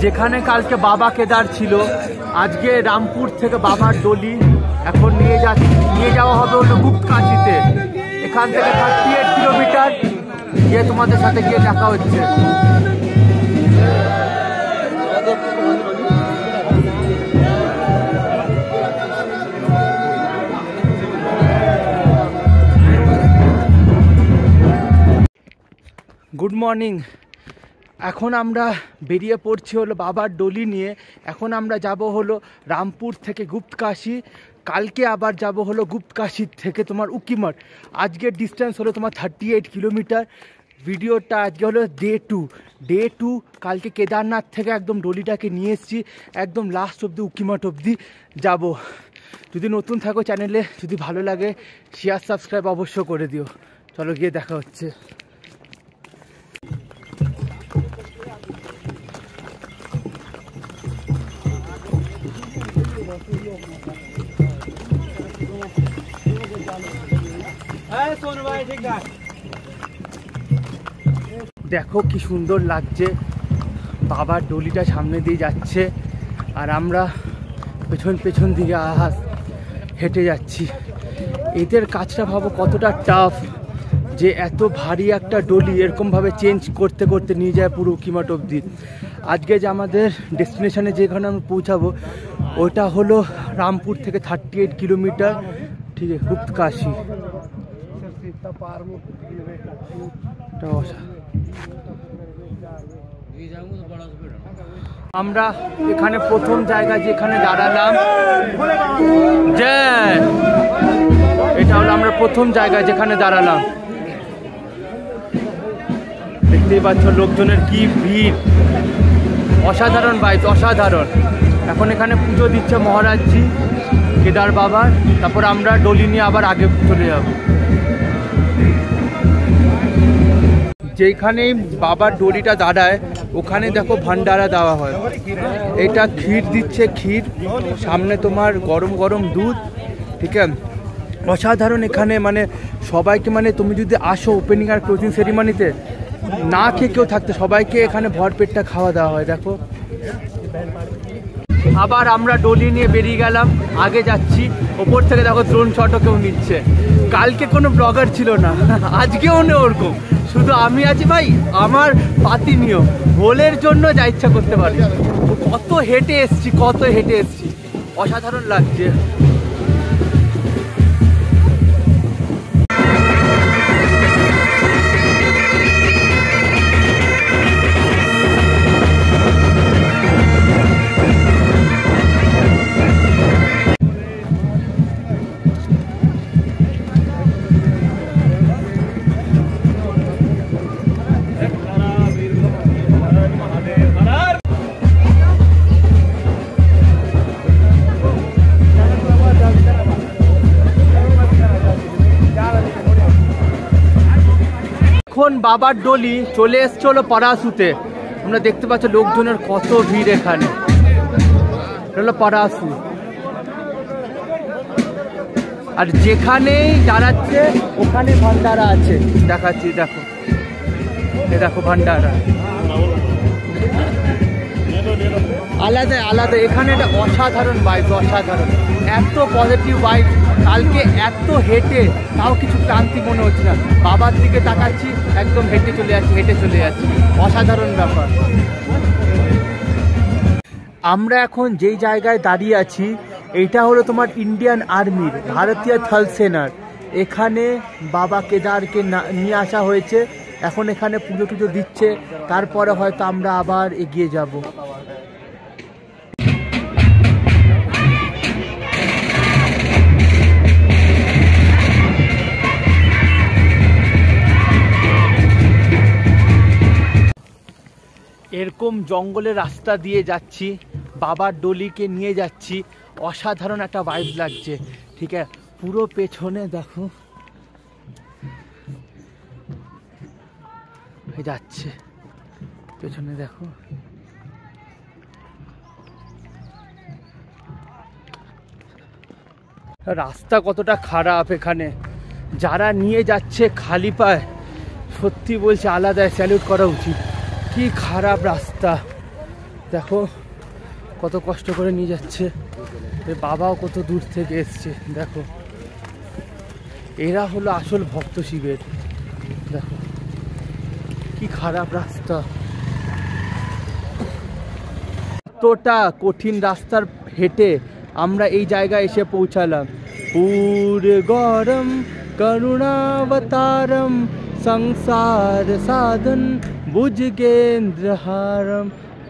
যেখানে কালকে বাবা কেদার ছিল, আজকে রামপুর থেকে বাবার ডলি এখন নিয়ে যাওয়া হবে হলো গুপ্তকাশীতে। এখান থেকে 38 কিলোমিটার গিয়ে তোমাদের সাথে গিয়ে দেখা হচ্ছে। Good morning. এখন আমরা বেরিয়ে পড়ছি হলো বাবার ডলি নিয়ে। এখন আমরা যাব হলো রামপুর থেকে গুপ্তকাশী, কালকে আবার যাব হলো গুপ্তকাশী থেকে তোমার উকিমঠ। আজকের ডিস্টেন্স হলো তোমার 38 কিলোমিটার। ভিডিওটা আজকে হলো ডে টু। কালকে কেদারনাথ থেকে একদম ডলিটাকে নিয়ে এসেছি, একদম লাস্ট অবধি উকিমঠ অবধি যাব। যদি নতুন থাকো চ্যানেলে, যদি ভালো লাগে শেয়ার সাবস্ক্রাইব অবশ্য করে দিও। চলো গিয়ে দেখা হচ্ছে। দেখো কি সুন্দর লাগছে, বাবার ডলিটা সামনে দিয়ে যাচ্ছে আর আমরা পেছন দিকে হেঁটে যাচ্ছি। এদের কাজটা ভাবো কতটা টাফ, যে এত ভারী একটা ডলি এরকমভাবে চেঞ্জ করতে করতে নিয়ে যায় পুরো উকিমঠ অবধি। আজকে যে আমাদের ডেস্টিনেশনে যেখানে আমরা পৌঁছাবো ওটা হলো রামপুর থেকে 38 কিলোমিটার, ঠিক আছে, গুপ্তকাশী। আমরা এখানে প্রথম জায়গা যেখানে দাঁড়ালাম, এটা হলো আমরা প্রথম জায়গা যেখানে দাঁড়ালাম। দেখতেই পাচ্ছ লোকজনের কি ভিড়, অসাধারণ বাইক, অসাধারণ। এখন এখানে পুজো দিচ্ছে মহারাজজি কেদার বাবার, তারপর আমরা ডলি নিয়ে আবার আগে চলে যাব। যেখানেই বাবার ডলিটা দাঁড়ায় ওখানে দেখো ভান্ডারা দেওয়া হয়। এটা ক্ষীর দিচ্ছে, ক্ষীর, সামনে তোমার গরম গরম দুধ, ঠিক আছে, অসাধারণ। এখানে মানে সবাইকে, মানে তুমি যদি আসো ওপেনিং আর ক্লোজিং সেরিমনিতে, না খেয়ে কেউ থাকতে, সবাইকে এখানে ভরপেটটা খাওয়া দাওয়া হয়। দেখো আবার আমরা ডলি নিয়ে বেরিয়ে গেলাম, আগে যাচ্ছি। ওপর থেকে দেখো ড্রোন শটও কেউ নিচ্ছে। কালকে কোনো ব্লগার ছিল না, আজকেও নেই ওরকম, শুধু আমি আছি। ভাই আমার পাতি নিয়ম, হোলের জন্য যা ইচ্ছা করতে পারি। কত হেঁটে এসছি, অসাধারণ লাগছে। এখন বাবার ডলি চলে এসছে হলো পারাসুতে। আমরা দেখতে পাচ্ছি লোকজনের কত ভিড় এখানে। হলো পারাসু, আর যেখানেই দাঁড়াচ্ছে ওখানে ভান্ডারা আছে, দেখাচ্ছি। দেখো দেখো ভান্ডারা আলাদা। এখানে একটা অসাধারণ বাইক, অসাধারণ, এত পজিটিভ বাইক। কালকে এত হেঁটে তাও কিছু ক্লান্তি মনে হচ্ছে না। বাবার দিকে তাকাচ্ছি, একদম হেঁটে চলে যাচ্ছি, অসাধারণ ব্যাপার। আমরা এখন যেই জায়গায় দাঁড়িয়ে আছি এইটা হলো তোমার ইন্ডিয়ান আর্মির, ভারতীয় থল সেনার। এখানে বাবা কেদারকে নিয়ে আসা হয়েছে। এখন এখানে পুজো টুজো দিচ্ছে, তারপরে হয়তো আমরা আবার এগিয়ে যাব। এরকম জঙ্গলের রাস্তা দিয়ে যাচ্ছি, বাবার ডলিকে নিয়ে যাচ্ছি, অসাধারণ একটা ভাইব লাগছে, ঠিক আছে। পুরো পেছনে দেখো যাচ্ছে, পেছনে দেখো। রাস্তা কতটা খারাপ এখানে, যারা নিয়ে যাচ্ছে খালি পায়ে, সত্যি বলছে আলাদা স্যালুট করা উচিত। কি খারাপ রাস্তা, দেখো কত কষ্ট করে নিয়ে যাচ্ছে, বাবাও কত দূর থেকে এসছে। দেখো এরা হলো আসল ভক্ত শিবের। দেখো কি খারাপ রাস্তা, এতটা কঠিন রাস্তার হেঁটে আমরা এই জায়গায় এসে পৌঁছালাম। পুর গরম করুণাবতারম সংসার সাধন বুজগেন্দ্রহারম।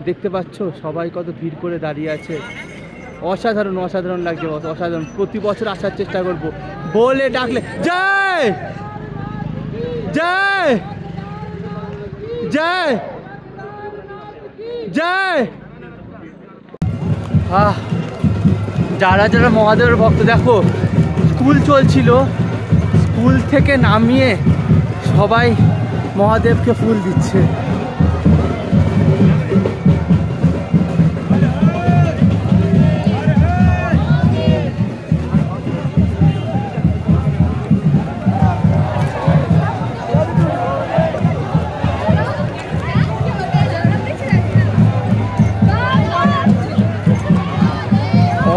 দেখতে পাচ্ছ সবাই কত ভিড় করে দাঁড়িয়ে আছে। অসাধারণ অসাধারণ লাগছে, অসাধারণ। প্রতি বছর আসার চেষ্টা করব, বলে ডাকলে জয় জয় জয় জয়। যারা যারা মহাদেবের ভক্ত, দেখো স্কুল চলছিল, স্কুল থেকে নামিয়ে সবাই মহাদেবকে ফুল দিচ্ছে।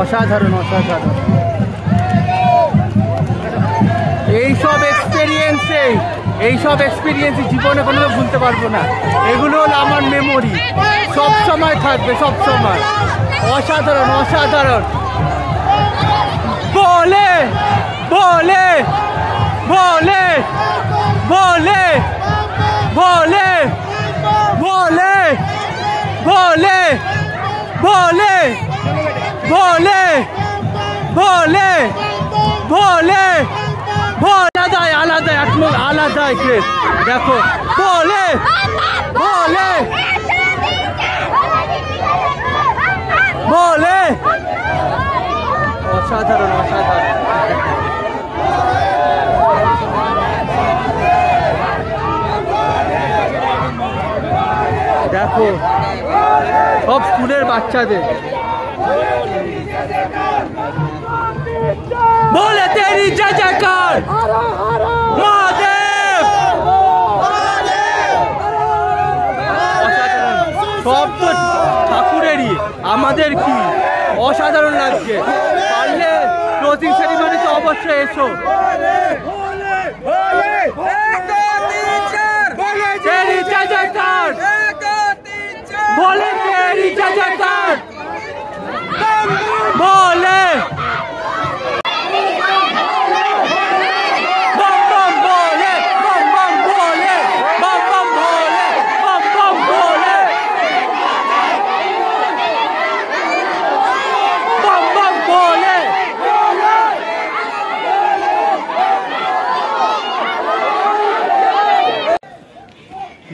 অসাধারণ অসাধারণ এইসব এক্সপিরিয়েন্স জীবনে কোনো ভুলতে পারবো না। এগুলো হলো আমার মেমোরি, সব সময় থাকবে, সব সময়। অসাধারণ অসাধারণ। বলে বলে বলে বলে বলে বলে বলে বলে ভোলে ভোলে ভোলে আলাদাই আলাদাই আলাদাই ক্রেজ। দেখো ভোলে ভোলে ভোলে। অসাধারণ অসাধারণ। দেখো সব স্কুলের বাচ্চাদের बोले तेरी जय जयकार महादेव। সব তো ঠাকুরেরই, আমাদের কি অসাধারণ লাগছে। পারলে ক্লোজিং সেরিমনিতে অবশ্যই এসো। তেরি জয় জয়কার, বলে তেরি জয় জয়কার, বলে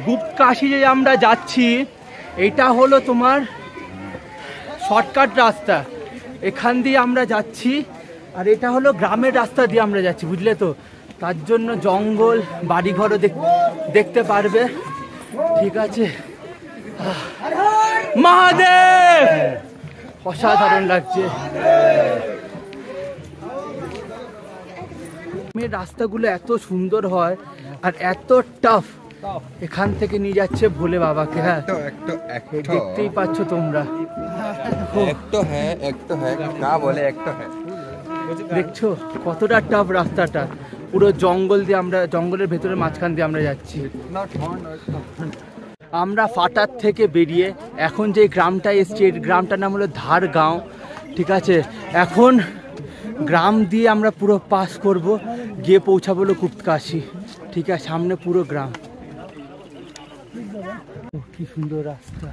গুপ্তকাশী যে আমরা যাচ্ছি, এটা হলো তোমার শর্টকাট রাস্তা, এখান দিয়ে আমরা যাচ্ছি। আর এটা হলো গ্রামের রাস্তা দিয়ে আমরা যাচ্ছি, বুঝলে তো। তার জন্য জঙ্গল বাড়িঘরও দেখতে পারবে, ঠিক আছে। মহাদেব অসাধারণ লাগছে। রাস্তাগুলো এত সুন্দর হয় আর এত টাফ। এখান থেকে নিয়ে যাচ্ছে ভোলে বাবাকে। হ্যাঁ দেখতেই পাচ্ছ তোমরা, দেখছো কতটা টাফ রাস্তাটা। পুরো জঙ্গল দিয়ে আমরা, জঙ্গলের ভেতরে মাঝখান দিয়ে আমরা যাচ্ছি। আমরা ফাটার থেকে বেরিয়ে এখন যে গ্রামটা এসছি, এই গ্রামটার নাম হলো ধারগাঁও, ঠিক আছে। এখন গ্রাম দিয়ে আমরা পুরো পাস করব, গিয়ে পৌঁছাবো হলো গুপ্তকাশী, ঠিক আছে। সামনে পুরো গ্রাম। কি সুন্দর রাস্তা।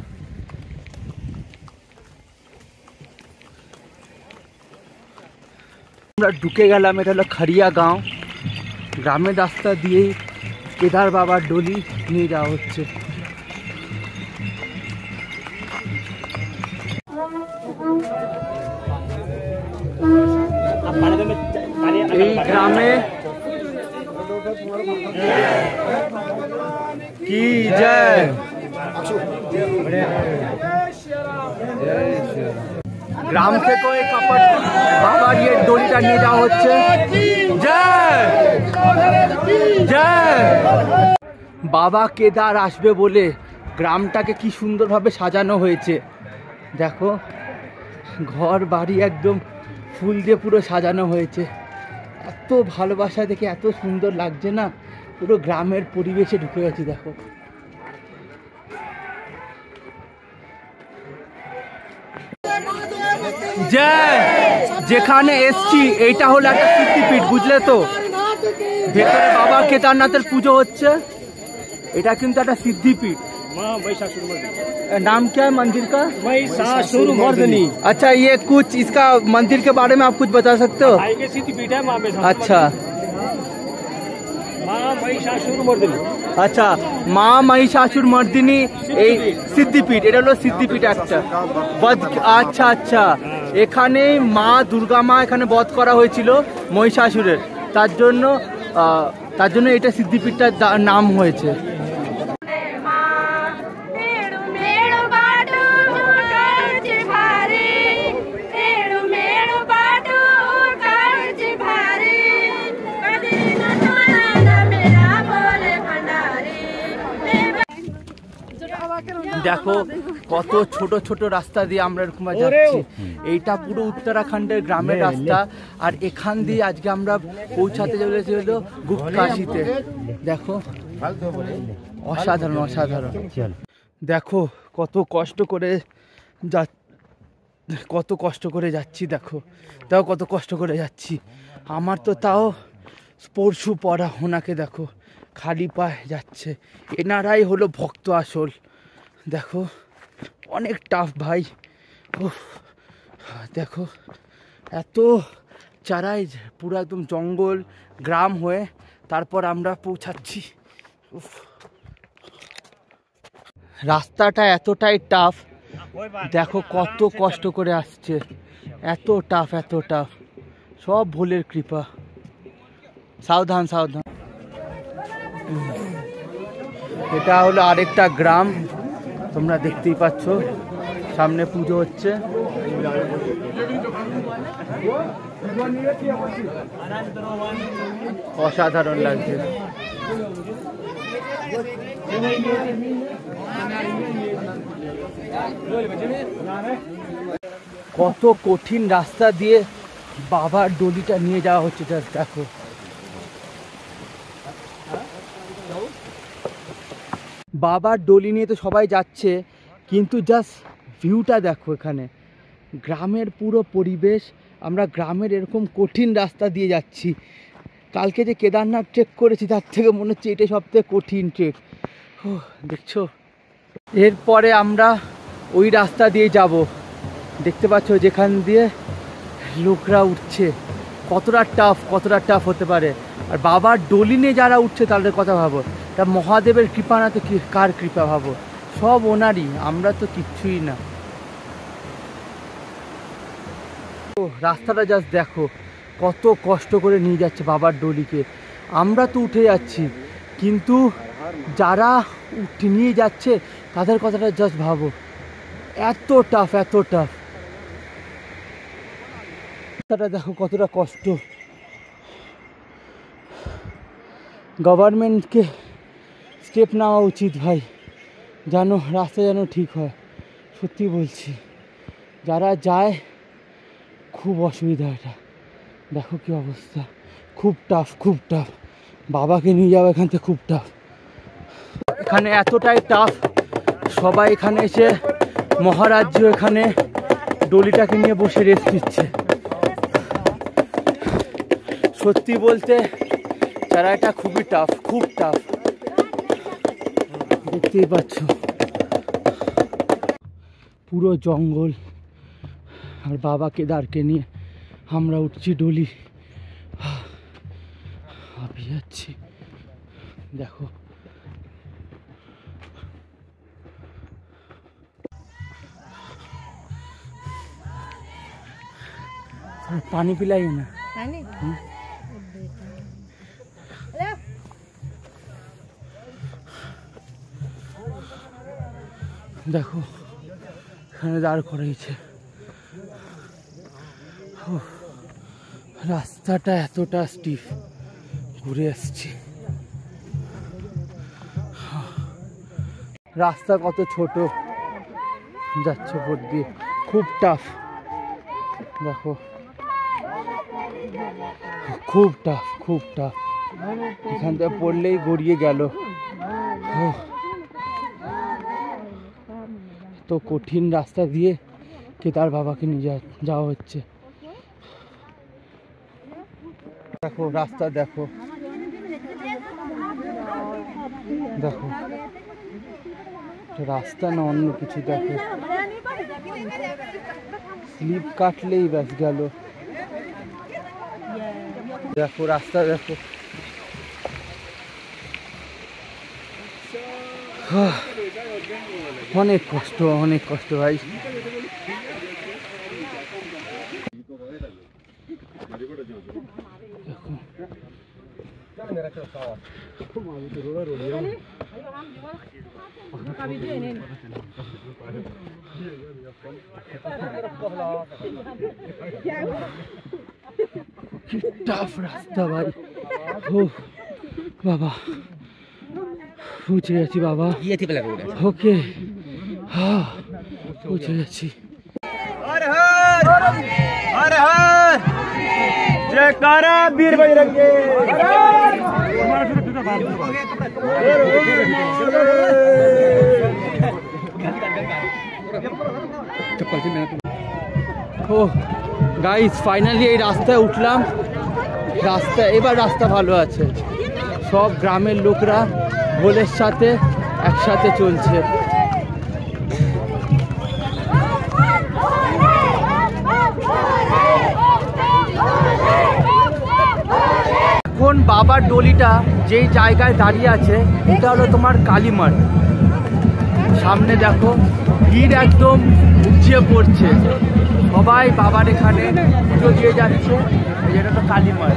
আমরা ঢুকে গেলাম, এটা হলো খারিয়া গাঁও। গ্রামের রাস্তা দিয়েই কেদার বাবার ডলি নিয়ে যাওয়া হচ্ছে। এই গ্রামে কি জয়, গ্রাম থেকে ওই কাপড় বাবার ইয়ে দড়িটা নিয়ে যাওয়া হচ্ছে। জয় জয়। বাবা কেদার আসবে বলে গ্রামটাকে কি সুন্দরভাবে সাজানো হয়েছে। দেখো ঘর বাড়ি একদম ফুল দিয়ে পুরো সাজানো হয়েছে। এত ভালোবাসা দেখে এত সুন্দর লাগছে না, পুরো গ্রামের পরিবেশে ঢুকে গেছি। দেখো যেখানে এসছি এইটা হলো একটা সিদ্ধিপীঠ, বুঝলে তো। ভেতরে বাবা কেদারনাথের পুজো হচ্ছে, এটা কিন্তু একটা सिद्धिपीठ। नाम क्या है मंदिर का? महिषासुर मर्दिनी। अच्छा, ये कुछ इसका मंदिर के बारे में आप कुछ बता सकते हो? सिद्धिपीठ है माँ अच्छा, माँ महिषासुर मर्दिनी। আচ্ছা, মা মহিষাসুর মর্দিনী এই সিদ্ধিপীঠ, এটা হলো সিদ্ধিপীঠ একটা। আচ্ছা আচ্ছা, এখানে মা দুর্গা মা এখানে বধ করা হয়েছিল মহিষাসুরের, তার জন্য এটা সিদ্ধিপীঠটার নাম হয়েছে। দেখো কত ছোট ছোট রাস্তা দিয়ে আমরা এরকম যাচ্ছি। এইটা পুরো উত্তরাখণ্ডের গ্রামের রাস্তা, আর এখান দিয়ে আজকে আমরা পৌঁছাতে চলেছি হলো গুপ্তকাশীতে। দেখো অসাধারণ অসাধারণ। দেখো কত কষ্ট করে যাচ্ছি। দেখো তাও কত কষ্ট করে যাচ্ছি। আমার তো তাও পরশু পরা, ওনাকে দেখো খালি পায়ে যাচ্ছে। এনারাই হলো ভক্ত আসল। দেখো অনেক টাফ ভাই। দেখো এত চারাই, পুরো একদম জঙ্গল গ্রাম হয়ে তারপর আমরা পৌঁছাচ্ছি। রাস্তাটা এতটাই টাফ, দেখো কত কষ্ট করে আসছে। এত টাফ এত টাফ, সব ভোলের কৃপা। সাবধান সাবধান। এটা হলো আরেকটা গ্রাম, তোমরা দেখতেই পাচ্ছ সামনে পুজো হচ্ছে। অসাধারণ লাগছে। কত কঠিন রাস্তা দিয়ে বাবার ডলিটা নিয়ে যাওয়া হচ্ছে। দেখো বাবার ডলি নিয়ে তো সবাই যাচ্ছে, কিন্তু জাস্ট ভিউটা দেখো। এখানে গ্রামের পুরো পরিবেশ, আমরা গ্রামের এরকম কঠিন রাস্তা দিয়ে যাচ্ছি। কালকে যে কেদারনাথ ট্রেক করেছি তার থেকে মনে হচ্ছে এটা সবথেকে কঠিন ট্রেক। দেখছো, এরপরে আমরা ওই রাস্তা দিয়ে যাব। দেখতে পাচ্ছ যেখান দিয়ে লোকরা উঠছে। কতটা টাফ হতে পারে। আর বাবার ডলি নিয়ে যারা উঠছে তাদের কথা ভাবো, তা মহাদেবের কৃপা না তো কার কৃপা ভাবো, সব ওনারই, আমরা তো কিচ্ছুই না। রাস্তাটা জাস্ট দেখো, কত কষ্ট করে নিয়ে যাচ্ছে বাবার ডলিকে। আমরা তো উঠে যাচ্ছি, কিন্তু যারা নিয়ে যাচ্ছে তাদের কথাটা জাস্ট ভাবো, এত টাফ। রাস্তাটা দেখো কতটা কষ্ট। গভর্নমেন্টকে স্টেপ নেওয়া উচিত ভাই, জানো রাস্তা যেন ঠিক হয়। সত্যি বলছি, যারা যায় খুব অসুবিধা। এটা দেখো কি অবস্থা, খুব টাফ। বাবাকে নিয়ে যাওয়া এখান থেকে খুব টাফ। এখানে এতটাই টাফ, সবাই এখানে এসে মহারাজ্য এখানে ডলিটাকে নিয়ে বসে রেস্ট নিচ্ছে। সত্যি বলতে চারাটা খুবই টাফ, খুব টাফ। দেখতেই পাচ্ছ পুরো জঙ্গল, আর বাবা কেদারকে নিয়ে আমরা উঠছি ডলি। হাঁপিয়ে যাচ্ছি। দেখো पानी पिलाइए ना। দেখো এখানে দাঁড় করেছে। রাস্তাটা এতটা স্টিফ, ঘুরে আসছি। রাস্তা কত ছোট, যাচ্ছে উপর দিয়ে। খুব টাফ, দেখো খুব টাফ, খুব টাফ। এখান থেকে পড়লেই গড়িয়ে গেল। তো কঠিন রাস্তা দিয়ে কেদার বাবাকে নিয়ে যাওয়া হচ্ছে। দেখো রাস্তা, দেখো দেখো রাস্তা না অন্য কিছু। দেখো স্লিপ কাটলেই ব্যাস গেল। দেখো রাস্তা, দেখো অনেক কষ্ট, অনেক কষ্ট ভাই। টাফ রাস্তা ভাই। ও বাবা, পৌঁছে গেছি বাবা। ওকে, হ্যাঁ পৌঁছে গেছি। जयकारा वीर बजरंगी। ও গাইস, ফাইনালি এই রাস্তায় উঠলাম। এবার রাস্তা ভালো আছে। সব গ্রামের লোকরা ভোলের সাথে একসাথে চলছে। এখন বাবার ডলিটা যেই জায়গায় দাঁড়িয়ে আছে এটা হলো তোমার কালীমাঠ। সামনে দেখো ভিড় একদম উপচিয়ে পড়ছে, সবাই বাবার এখানে পুজো দিয়ে যাচ্ছে। এটা তো কালীমাঠ।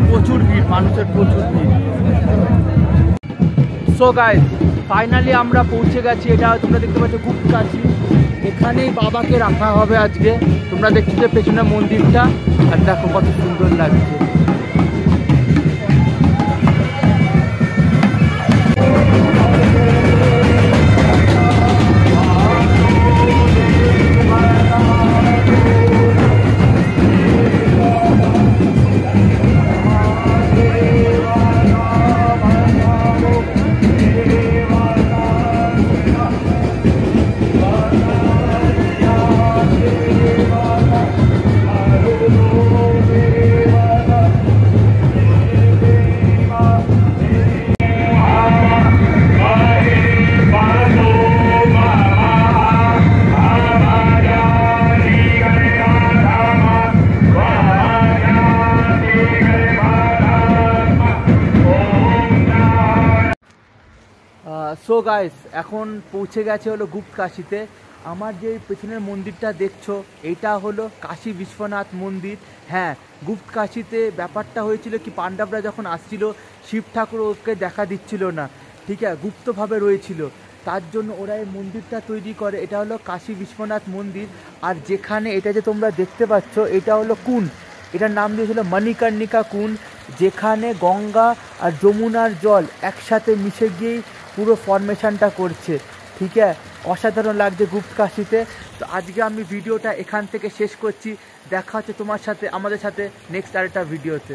প্রচুর ভিড়, মানুষের প্রচুর ভিড়। সো গাইস, ফাইনালি আমরা পৌঁছে গেছি। এটা তোমরা দেখতে পাচ্ছ গুপ্তকাশী। এখানেই বাবাকে রাখা হবে আজকে। তোমরা দেখছো যে পেছনে মন্দিরটা, আর দেখো কত সুন্দর লাগছে। সো গাইস, এখন পৌঁছে গেছে হলো গুপ্তকাশীতে। আমার যে পেছনের মন্দিরটা দেখছো এইটা হলো কাশী বিশ্বনাথ মন্দির। হ্যাঁ, গুপ্তকাশীতে ব্যাপারটা হয়েছিল কি, পাণ্ডবরা যখন আসছিল শিব ঠাকুর ওকে দেখা দিচ্ছিল না, ঠিক আছে, গুপ্তভাবে রয়েছিল। তার জন্য ওরা এই মন্দিরটা তৈরি করে। এটা হলো কাশী বিশ্বনাথ মন্দির। আর যেখানে এটা যে তোমরা দেখতে পাচ্ছ এটা হলো কুণ্ড। এটার নাম দিয়েছিল মণিকর্ণিকা কুণ্ড, যেখানে গঙ্গা আর যমুনার জল একসাথে মিশে গিয়েই পুরো ফরমেশনটা করছে। ঠিক আছে, অসাধারণ লাগছে গুপ্তকাশীতে। তো আজকে আমি ভিডিওটা এখান থেকে শেষ করছি। দেখা হচ্ছে তোমার সাথে, আমাদের সাথে নেক্সট আরেকটা ভিডিওতে।